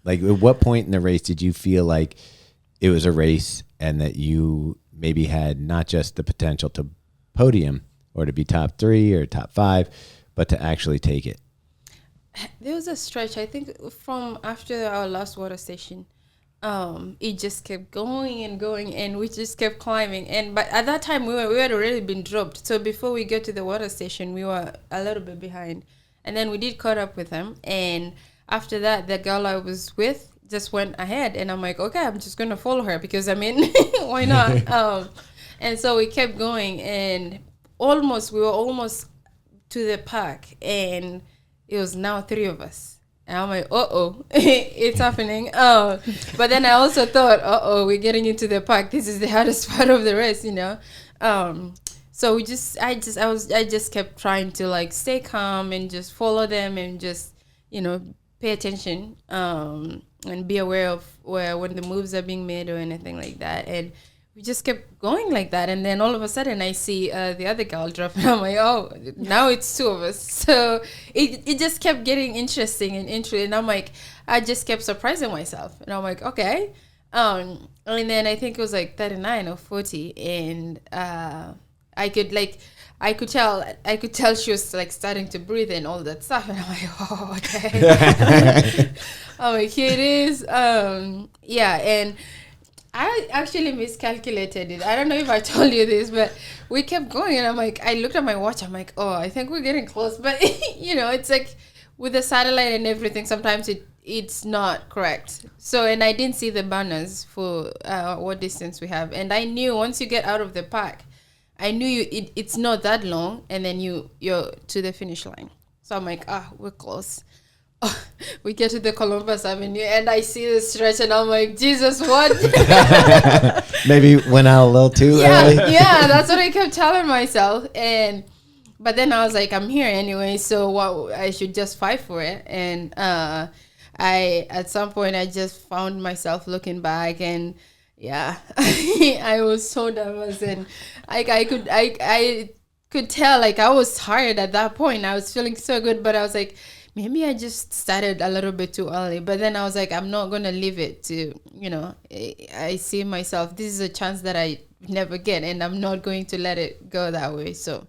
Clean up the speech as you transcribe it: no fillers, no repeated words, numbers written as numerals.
Like, at what point in the race did you feel like it was a race and that you maybe had not just the potential to podium or to be top 3 or top 5, but to actually take it? There was a stretch, I think, from after our last water station. It just kept going and going, and we just kept climbing. And but at that time, we had already been dropped. So before we get to the water station, we were a little bit behind, and then we did caught up with them. And after that, the girl I was with just went ahead, and I'm like, okay, I'm just gonna follow her because I mean, why not? And so we kept going, and we were almost to the park, and it was now 3 of us. And I'm like, it's happening. But then I also thought, we're getting into the park. This is the hardest part of the race, you know. So I just kept trying to like stay calm and just follow them and just, you know, pay attention and be aware of when the moves are being made or anything like that. And we just kept going like that, and then all of a sudden I see the other girl drop, and I'm like, oh, now it's 2 of us. So it just kept getting interesting, and I'm like, I just kept surprising myself, and I'm like, okay. And then I think it was like 39 or 40, and I could tell she was like starting to breathe and all that stuff, and I'm like, oh, okay. I'm like, here it is. Yeah, and I actually miscalculated it. I don't know if I told you this, but we kept going, and I'm like, I looked at my watch. I'm like, oh, I think we're getting close. But, you know, it's like with the satellite and everything, sometimes it's not correct. So, and I didn't see the banners for what distance we have. And I knew once you get out of the park, I knew it's not that long, and then you're to the finish line. So I'm like, we're close. We get to the Columbus Avenue, and I see the stretch, and I'm like, Jesus, what? Maybe went out a little too early. Yeah, that's what I kept telling myself. But then I was like, I'm here anyway, so what? I should just fight for it. And at some point, I just found myself looking back, and yeah, I was so nervous, and I could tell like I was tired at that point. I was feeling so good, but I was like, maybe I just started a little bit too early. But then I was like, I'm not going to leave it to, you know, I see myself, this is a chance that I never get, and I'm not going to let it go that way. So